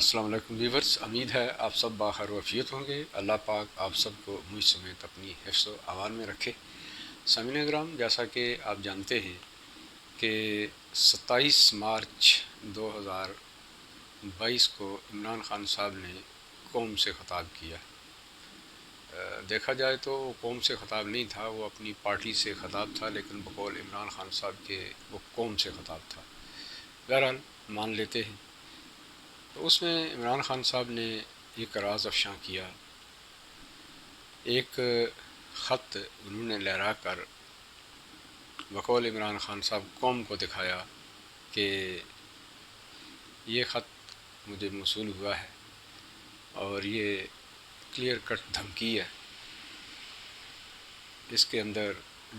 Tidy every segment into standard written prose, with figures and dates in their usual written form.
السلام علیکم ویورز، امید ہے آپ سب باخیر و عافیت ہوں گے۔ اللہ پاک آپ سب کو مجھ سمیت اپنی حفظ و امان میں رکھے۔ سامعین اکرام، جیسا کہ آپ جانتے ہیں کہ 27 مارچ 2022 کو عمران خان صاحب نے قوم سے خطاب کیا۔ دیکھا جائے تو وہ قوم سے خطاب نہیں تھا، وہ اپنی پارٹی سے خطاب تھا، لیکن بقول عمران خان صاحب کے وہ قوم سے خطاب تھا۔ بہرحال مان لیتے ہیں۔ تو اس میں عمران خان صاحب نے ایک راز افشاں کیا، ایک خط انہوں نے لہرا کر بقول عمران خان صاحب قوم کو دکھایا کہ یہ خط مجھے موصول ہوا ہے اور یہ کلیئر کٹ دھمکی ہے۔ اس کے اندر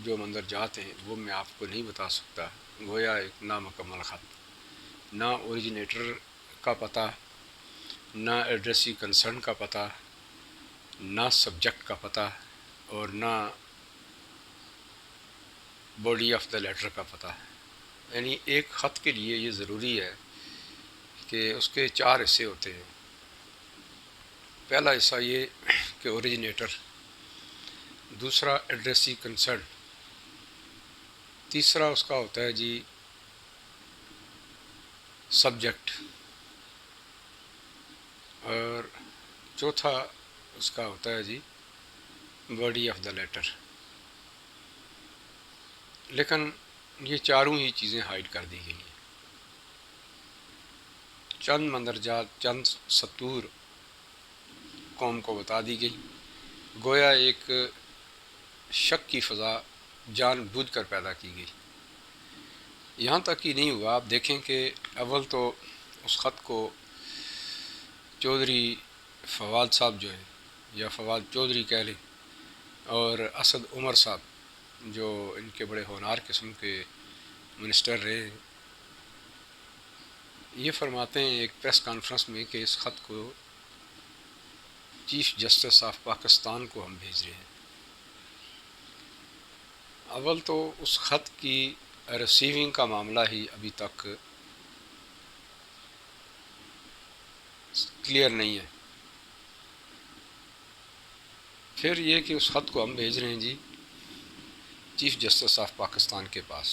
جو مندرجات ہیں وہ میں آپ کو نہیں بتا سکتا، گویا ایک نامکمل خط، نہ اوریجنیٹر کا پتہ، نہ ایڈریسی کنسرن کا پتہ، نہ سبجیکٹ کا پتہ، اور نہ باڈی آف دا لیٹر کا پتہ۔ یعنی ایک خط کے لیے یہ ضروری ہے کہ اس کے 4 حصے ہوتے ہیں۔ پہلا حصہ یہ کہ اوریجنیٹر، دوسرا ایڈریسی کنسرن، تیسرا اس کا ہوتا ہے جی سبجیکٹ، اور چوتھا اس کا ہوتا ہے جی باڈی آف دا لیٹر۔ لیکن یہ چاروں ہی چیزیں ہائیڈ کر دی گئی ہیں۔ چند مندرجات، چند سطور قوم کو بتا دی گئی، گویا ایک شک کی فضا جان بوجھ کر پیدا کی گئی۔ یہاں تک ہی نہیں ہوا، آپ دیکھیں کہ اول تو اس خط کو چودھری فواد صاحب جو ہیں، یا فواد چودھری کہہ لیں، اور اسد عمر صاحب جو ان کے بڑے ہونہار قسم کے منسٹر رہے ہیں، یہ فرماتے ہیں ایک پریس کانفرنس میں کہ اس خط کو چیف جسٹس آف پاکستان کو ہم بھیج رہے ہیں۔ اول تو اس خط کی ریسیونگ کا معاملہ ہی ابھی تک کلیئر نہیں ہے۔ پھر یہ کہ اس خط کو ہم بھیج رہے ہیں جی چیف جسٹس آف پاکستان کے پاس۔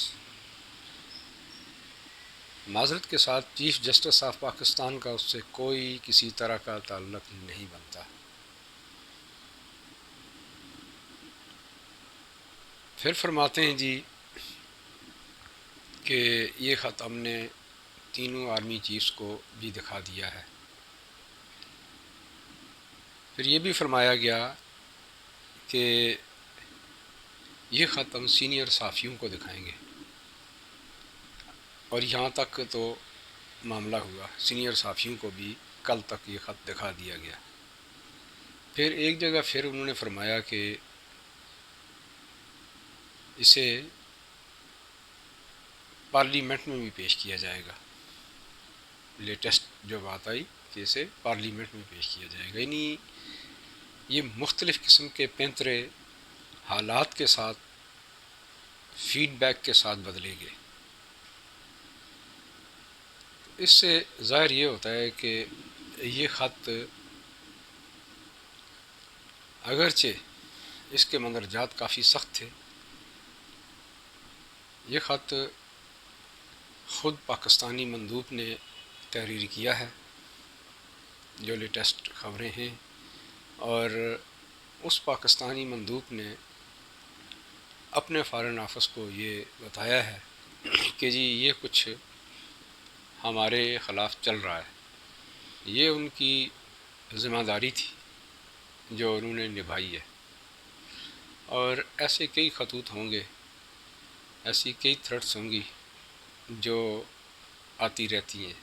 معذرت کے ساتھ چیف جسٹس آف پاکستان کا اس سے کوئی کسی طرح کا تعلق نہیں بنتا۔ پھر فرماتے ہیں جی کہ یہ خط ہم نے تینوں آرمی چیفز کو بھی دکھا دیا ہے۔ پھر یہ بھی فرمایا گیا کہ یہ خط ہم سینئر صحافیوں کو دکھائیں گے، اور یہاں تک تو معاملہ ہوا، سینئر صحافیوں کو بھی کل تک یہ خط دکھا دیا گیا۔ پھر ایک جگہ پھر انہوں نے فرمایا کہ اسے پارلیمنٹ میں بھی پیش کیا جائے گا۔ لیٹسٹ جو بات آئی کہ اسے پارلیمنٹ میں پیش کیا جائے گا، یعنی یہ مختلف قسم کے پینترے حالات کے ساتھ، فیڈ بیک کے ساتھ بدلے گئے۔ اس سے ظاہر یہ ہوتا ہے کہ یہ خط اگرچہ اس کے مندرجات کافی سخت تھے، یہ خط خود پاکستانی مندوب نے تحریر کیا ہے، جو لیٹسٹ خبریں ہیں، اور اس پاکستانی مندوب نے اپنے فارن آفس کو یہ بتایا ہے کہ جی یہ کچھ ہمارے خلاف چل رہا ہے۔ یہ ان کی ذمہ داری تھی جو انہوں نے نبھائی ہے، اور ایسے کئی خطوط ہوں گے، ایسی کئی تھریٹس ہوں گی جو آتی رہتی ہیں۔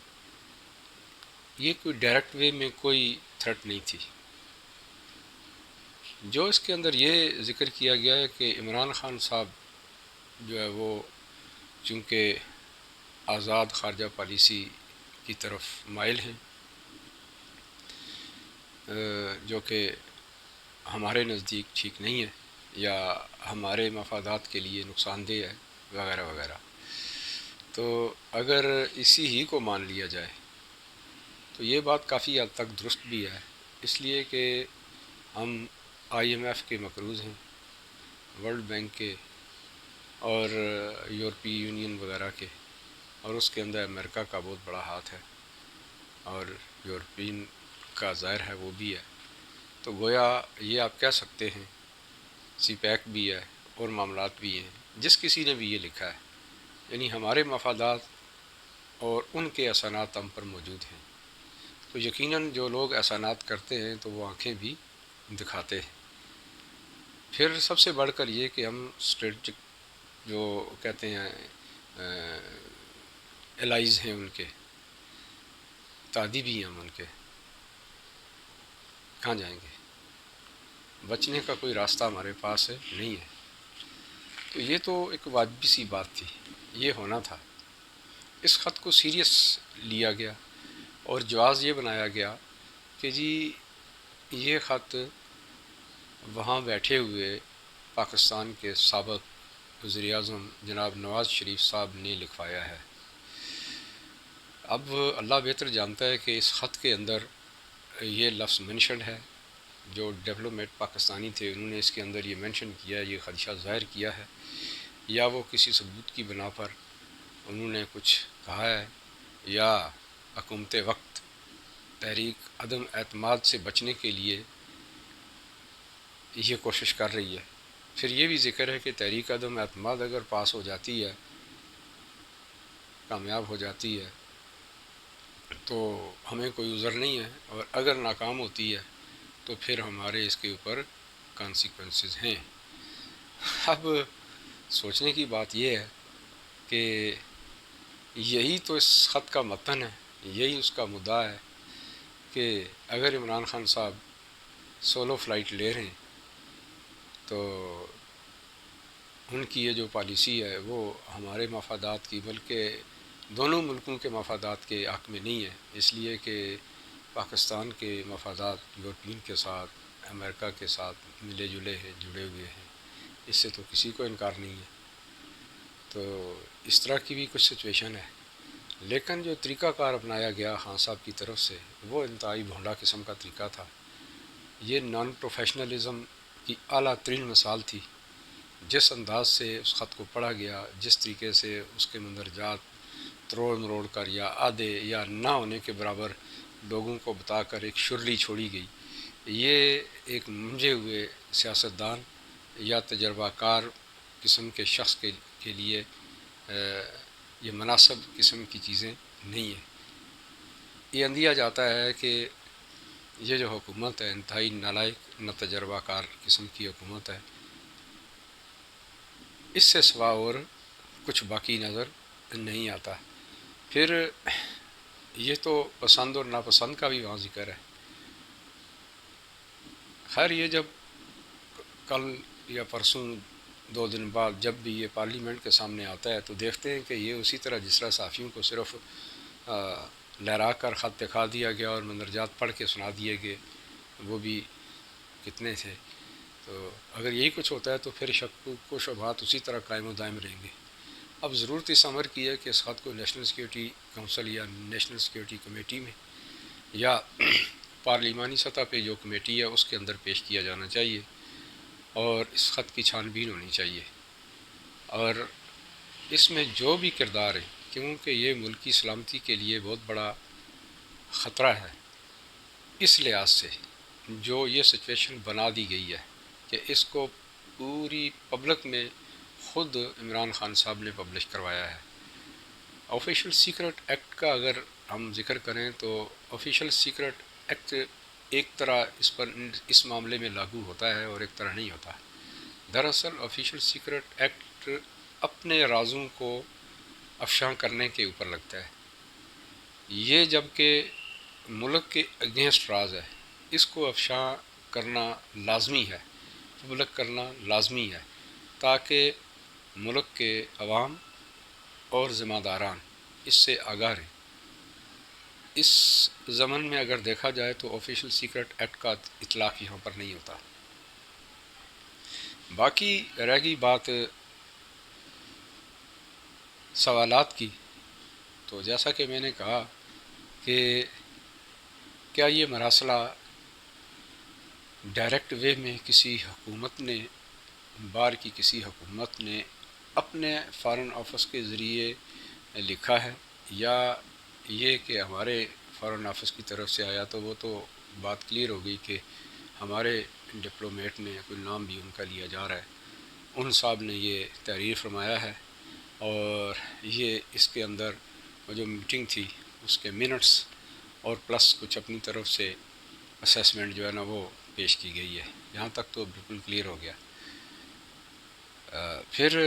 یہ کوئی ڈائریکٹ وے میں کوئی تھریٹ نہیں تھی۔ جو اس کے اندر یہ ذکر کیا گیا ہے کہ عمران خان صاحب جو ہے وہ چونکہ آزاد خارجہ پالیسی کی طرف مائل ہیں، جو کہ ہمارے نزدیک ٹھیک نہیں ہے یا ہمارے مفادات کے لیے نقصان دہ ہے وغیرہ وغیرہ، تو اگر اسی ہی کو مان لیا جائے تو یہ بات کافی حد تک درست بھی ہے، اس لیے کہ ہم IMF کے مقروض ہیں، ورلڈ بینک کے اور یورپی یونین وغیرہ کے، اور اس کے اندر امریکہ کا بہت بڑا ہاتھ ہے اور یورپین کا ظاہر ہے وہ بھی ہے. تو گویا یہ آپ کہہ سکتے ہیں سی پیک بھی ہے اور معاملات بھی ہیں. جس کسی نے بھی یہ لکھا ہے، یعنی ہمارے مفادات اور ان کے احسانات ہم پر موجود ہیں. تو یقیناً جو لوگ احسانات کرتے ہیں تو وہ آنکھیں بھی دکھاتے ہیں. پھر سب سے بڑھ کر یہ کہ ہم اسٹریٹجک جو کہتے ہیں الائز ہیں، ان کے تعدی بھی ہیں ہم، ان کے کہاں جائیں گے؟ بچنے کا کوئی راستہ ہمارے پاس نہیں ہے. تو یہ تو ایک واجبی سی بات تھی، یہ ہونا تھا. اس خط کو سیریس لیا گیا اور جواز یہ بنایا گیا کہ جی یہ خط وہاں بیٹھے ہوئے پاکستان کے سابق وزیر اعظم جناب نواز شریف صاحب نے لکھوایا ہے. اب اللہ بہتر جانتا ہے کہ اس خط کے اندر یہ لفظ منشن ہے. جو ڈپلومیٹ پاکستانی تھے انہوں نے اس کے اندر یہ مینشن کیا، یہ خدشہ ظاہر کیا ہے، یا وہ کسی ثبوت کی بنا پر انہوں نے کچھ کہا ہے، یا حکومت وقت تحریک عدم اعتماد سے بچنے کے لیے یہ کوشش کر رہی ہے. پھر یہ بھی ذکر ہے کہ تحریک عدم اعتماد اگر پاس ہو جاتی ہے، کامیاب ہو جاتی ہے، تو ہمیں کوئی عذر نہیں ہے، اور اگر ناکام ہوتی ہے تو پھر ہمارے اس کے اوپر کانسیکوینسز ہیں. اب سوچنے کی بات یہ ہے کہ یہی تو اس خط کا متن ہے، یہی اس کا مدعا ہے کہ اگر عمران خان صاحب سولو فلائٹ لے رہے ہیں تو ان کی یہ جو پالیسی ہے وہ ہمارے مفادات کی بلکہ دونوں ملکوں کے مفادات کے حق میں نہیں ہے. اس لیے کہ پاکستان کے مفادات یورپین کے ساتھ، امریکہ کے ساتھ ملے جلے ہیں، جڑے ہوئے ہیں، اس سے تو کسی کو انکار نہیں ہے. تو اس طرح کی بھی کچھ سچویشن ہے. لیکن جو طریقہ کار اپنایا گیا خان صاحب کی طرف سے وہ انتہائی بھونڈا قسم کا طریقہ تھا. یہ نان پروفیشنلزم کی اعلیٰ ترین مثال تھی. جس انداز سے اس خط کو پڑھا گیا، جس طریقے سے اس کے مندرجات تروڑ مروڑ کر یا آدھے یا نہ ہونے کے برابر لوگوں کو بتا کر ایک شرلی چھوڑی گئی، یہ ایک منجھے ہوئے سیاستدان یا تجربہ کار قسم کے شخص کے لیے یہ مناسب قسم کی چیزیں نہیں ہیں. یہ اندیا جاتا ہے کہ یہ جو حکومت ہے انتہائی نالائق، نہ تجربہ کار قسم کی حکومت ہے. اس سے سوا اور کچھ باقی نظر نہیں آتا. پھر یہ تو پسند اور ناپسند کا بھی وہاں ذکر ہے. خیر یہ جب کل یا پرسوں 2 دن بعد جب بھی یہ پارلیمنٹ کے سامنے آتا ہے تو دیکھتے ہیں کہ یہ اسی طرح جس طرح صحافیوں کو صرف لہرا کر خط دکھا دیا گیا اور مندرجات پڑھ کے سنا دیے گئے، وہ بھی کتنے تھے. تو اگر یہی کچھ ہوتا ہے تو پھر شک و شبہات اسی طرح قائم و دائم رہیں گے. اب ضرورت اس امر کی ہے کہ اس خط کو نیشنل سیکیورٹی کونسل یا نیشنل سیکیورٹی کمیٹی میں یا پارلیمانی سطح پہ جو کمیٹی ہے اس کے اندر پیش کیا جانا چاہیے، اور اس خط کی چھان بین ہونی چاہیے. اور اس میں جو بھی کردار ہے، کیونکہ یہ ملک کی سلامتی کے لیے بہت بڑا خطرہ ہے، اس لحاظ سے جو یہ سچویشن بنا دی گئی ہے کہ اس کو پوری پبلک میں خود عمران خان صاحب نے پبلش کروایا ہے. آفیشیل سیکرٹ ایکٹ کا اگر ہم ذکر کریں تو آفیشیل سیکرٹ ایکٹ ایک طرح اس معاملے میں لاگو ہوتا ہے اور ایک طرح نہیں ہوتا. دراصل آفیشیل سیکرٹ ایکٹ اپنے رازوں کو افشاں کرنے کے اوپر لگتا ہے. یہ جب کہ ملک کے اگینسٹ راز ہے، اس کو افشاں کرنا لازمی ہے، پبلک کرنا لازمی ہے، تاکہ ملک کے عوام اور ذمہ داران اس سے آگاہ رہیں. اس زمن میں اگر دیکھا جائے تو آفیشیل سیکرٹ ایکٹ کا اطلاق یہاں پر نہیں ہوتا. باقی رہ گئی بات سوالات کی، تو جیسا کہ میں نے کہا کہ کیا یہ مراسلہ ڈائریکٹ وے میں کسی حکومت نے، بار کی کسی حکومت نے اپنے فارن آفس کے ذریعے لکھا ہے، یا یہ کہ ہمارے فارن آفس کی طرف سے آیا؟ تو وہ تو بات کلیئر ہو گئی کہ ہمارے ڈپلومیٹ نے، کوئی نام بھی ان کا لیا جا رہا ہے، ان صاحب نے یہ تحریر فرمایا ہے، اور یہ اس کے اندر وہ جو میٹنگ تھی اس کے منٹس اور پلس کچھ اپنی طرف سے اسیسمنٹ جو ہے نا وہ پیش کی گئی ہے۔ یہاں تک تو بالکل کلیئر ہو گیا۔ پھر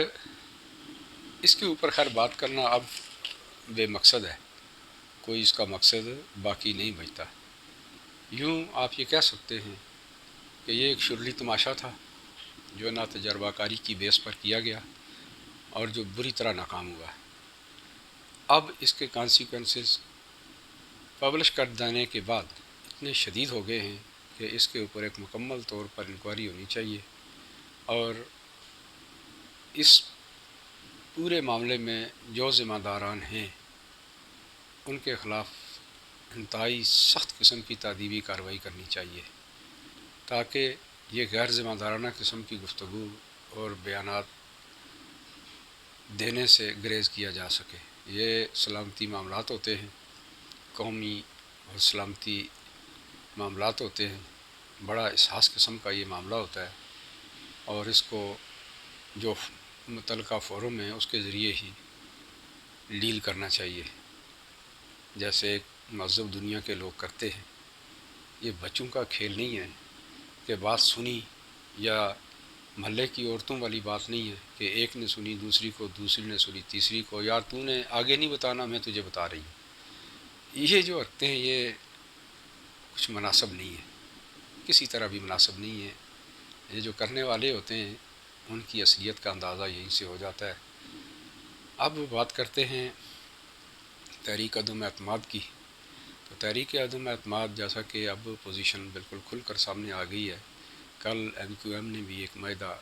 اس کے اوپر خیر بات کرنا اب بے مقصد ہے، کوئی اس کا مقصد باقی نہیں بچتا۔ یوں آپ یہ کہہ سکتے ہیں کہ یہ ایک شرلی تماشا تھا جو نا تجربہ کاری کی بیس پر کیا گیا اور جو بری طرح ناکام ہوا۔ اب اس کے کانسیکوینسز پبلش کر دینے کے بعد اتنے شدید ہو گئے ہیں کہ اس کے اوپر ایک مکمل طور پر انکوائری ہونی چاہیے، اور اس پورے معاملے میں جو ذمہ داران ہیں ان کے خلاف انتہائی سخت قسم کی تادیبی کارروائی کرنی چاہیے، تاکہ یہ غیر ذمہ دارانہ قسم کی گفتگو اور بیانات دینے سے گریز کیا جا سکے۔ یہ سلامتی معاملات ہوتے ہیں، قومی اور سلامتی معاملات ہوتے ہیں، بڑا حساس قسم کا یہ معاملہ ہوتا ہے، اور اس کو جو متعلقہ فورم ہے اس کے ذریعے ہی ڈیل کرنا چاہیے، جیسے ایک مہذب دنیا کے لوگ کرتے ہیں۔ یہ بچوں کا کھیل نہیں ہے کہ بات سنی، یا محلے کی عورتوں والی بات نہیں ہے کہ ایک نے سنی دوسری کو، دوسری نے سنی تیسری کو، یار تو نے آگے نہیں بتانا، میں تجھے بتا رہی ہوں۔ یہ جو رکھتے ہیں یہ کچھ مناسب نہیں ہے، کسی طرح بھی مناسب نہیں ہے۔ یہ جو کرنے والے ہوتے ہیں ان کی اصلیت کا اندازہ یہیں سے ہو جاتا ہے۔ اب بات کرتے ہیں تحریک عدم اعتماد کی۔ تو تحریک عدم اعتماد جیسا کہ اب پوزیشن بالکل کھل کر سامنے آ گئی ہے، کل ایم کیو ایم نے بھی ایک معاہدہ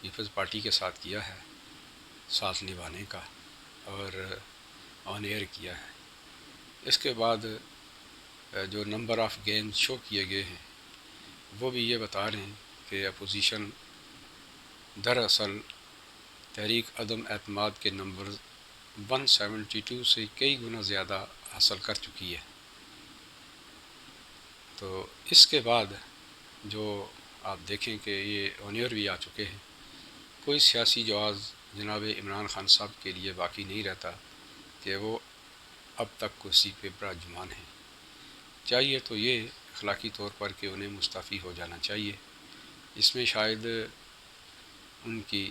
پیپلز پارٹی کے ساتھ کیا ہے ساتھ نبھانے کا، اور آن ایئر کیا ہے۔ اس کے بعد جو نمبر آف گیمز شو کیے گئے ہیں وہ بھی یہ بتا رہے ہیں کہ اپوزیشن دراصل تحریک عدم اعتماد کے نمبر 172 سے کئی گنا زیادہ حاصل کر چکی ہے۔ تو اس کے بعد جو آپ دیکھیں کہ یہ آن ایئر بھی آ چکے ہیں، کوئی سیاسی جواز جناب عمران خان صاحب کے لیے باقی نہیں رہتا کہ وہ اب تک کرسی پہ براجمان ہیں۔ چاہیے تو یہ اخلاقی طور پر کہ انہیں مستعفی ہو جانا چاہیے۔ اس میں شاید ان کی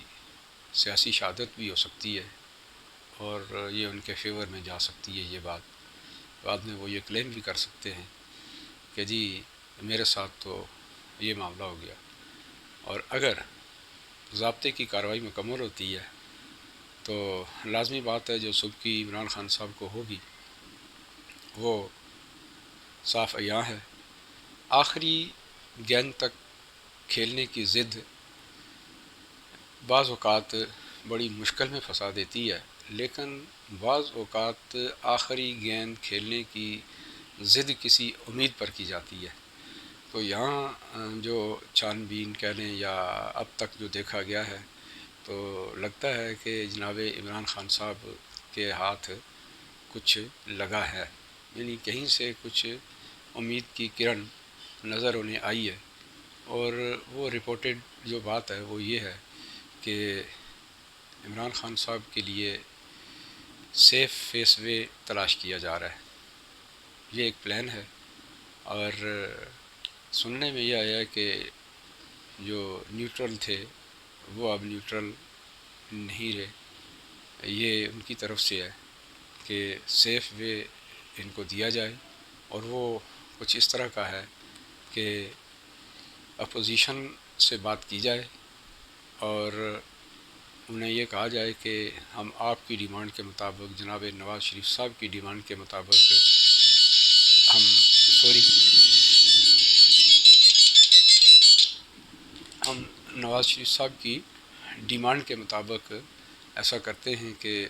سیاسی شہادت بھی ہو سکتی ہے، اور یہ ان کے فیور میں جا سکتی ہے۔ یہ بات بعد میں وہ یہ کلیم بھی کر سکتے ہیں کہ جی میرے ساتھ تو یہ معاملہ ہو گیا، اور اگر ضابطے کی کارروائی مکمل ہوتی ہے تو لازمی بات ہے جو صبح کی عمران خان صاحب کو ہوگی وہ صاف عیاں ہے۔ آخری گیند تک کھیلنے کی ضد بعض اوقات بڑی مشکل میں پھنسا دیتی ہے، لیکن بعض اوقات آخری گیند کھیلنے کی ضد کسی امید پر کی جاتی ہے۔ تو یہاں جو چھان بین کہہ لیں یا اب تک جو دیکھا گیا ہے، تو لگتا ہے کہ جناب عمران خان صاحب کے ہاتھ کچھ لگا ہے، یعنی کہیں سے کچھ امید کی کرن نظر انہیں آئی ہے، اور وہ رپورٹڈ جو بات ہے وہ یہ ہے کہ عمران خان صاحب کے لیے سیف فیس وے تلاش کیا جا رہا ہے۔ یہ ایک پلان ہے، اور سننے میں یہ آیا کہ جو نیوٹرل تھے وہ اب نیوٹرل نہیں رہے۔ یہ ان کی طرف سے ہے کہ سیف وے ان کو دیا جائے، اور وہ کچھ اس طرح کا ہے کہ اپوزیشن سے بات کی جائے اور انہیں یہ کہا جائے کہ ہم آپ کی ڈیمانڈ کے مطابق، جناب نواز شریف صاحب کی ڈیمانڈ کے مطابق ہم نواز شریف صاحب کی ڈیمانڈ کے مطابق ایسا کرتے ہیں کہ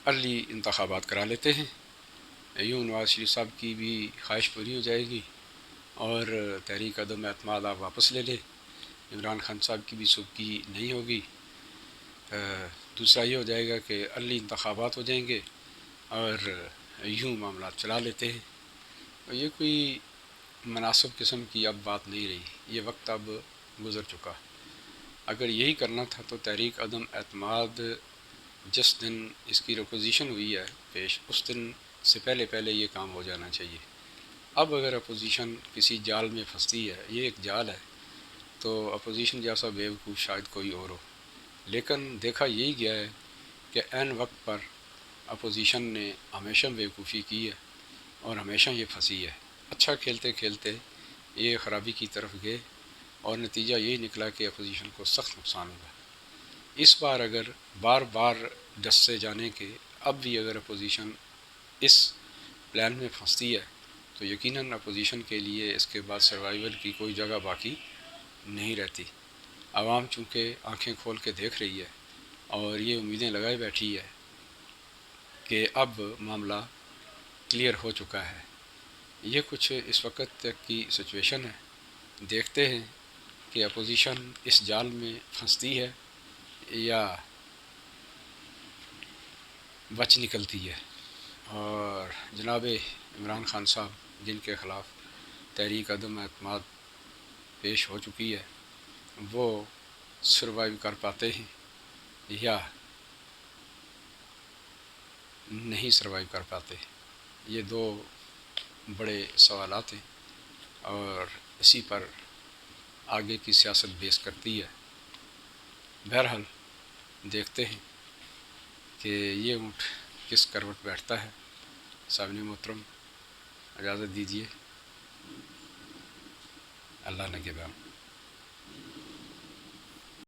ارلی انتخابات کرا لیتے ہیں، یوں نواز شریف صاحب کی بھی خواہش پوری ہو جائے گی اور تحریک عدم اعتماد آپ واپس لے لیں، عمران خان صاحب کی بھی سبکی نہیں ہوگی۔ دوسرا یہ ہو جائے گا کہ عرلی انتخابات ہو جائیں گے اور یوں معاملات چلا لیتے ہیں۔ یہ کوئی مناسب قسم کی اب بات نہیں رہی، یہ وقت اب گزر چکا۔ اگر یہی کرنا تھا تو تحریک عدم اعتماد جس دن اس کی اپوزیشن ہوئی ہے پیش، اس دن سے پہلے پہلے یہ کام ہو جانا چاہیے۔ اب اگر اپوزیشن کسی جال میں پھنستی ہے، یہ ایک جال ہے، تو اپوزیشن جیسا بیوقوف شاید کوئی اور ہو، لیکن دیکھا یہی گیا ہے کہ عین وقت پر اپوزیشن نے ہمیشہ بیوقوفی کی ہے اور ہمیشہ یہ پھنسی ہے۔ اچھا کھیلتے کھیلتے یہ خرابی کی طرف گئے اور نتیجہ یہی نکلا کہ اپوزیشن کو سخت نقصان ہوا۔ اس بار اگر بار بار ڈس سے جانے کے اب بھی اگر اپوزیشن اس پلان میں پھنستی ہے تو یقیناً اپوزیشن کے لیے اس کے بعد سروائیول کی کوئی جگہ باقی نہیں رہتی۔ عوام چونکہ آنکھیں کھول کے دیکھ رہی ہے اور یہ امیدیں لگائے بیٹھی ہے کہ اب معاملہ کلیئر ہو چکا ہے۔ یہ کچھ اس وقت تک کی سچویشن ہے، دیکھتے ہیں کہ اپوزیشن اس جال میں پھنستی ہے یا بچ نکلتی ہے۔ اور جناب عمران خان صاحب جن کے خلاف تحریک عدم اعتماد پیش ہو چکی ہے، وہ سروائیو کر پاتے ہیں یا نہیں سروائیو کر پاتے۔ یہ دو بڑے سوالات ہیں اور اسی پر آگے کی سیاست بیس کرتی ہے۔ بہرحال دیکھتے ہیں کہ یہ اونٹ کس کروٹ بیٹھتا ہے۔ سامعین محترم اجازت دیجیے، اللہ نگہبان۔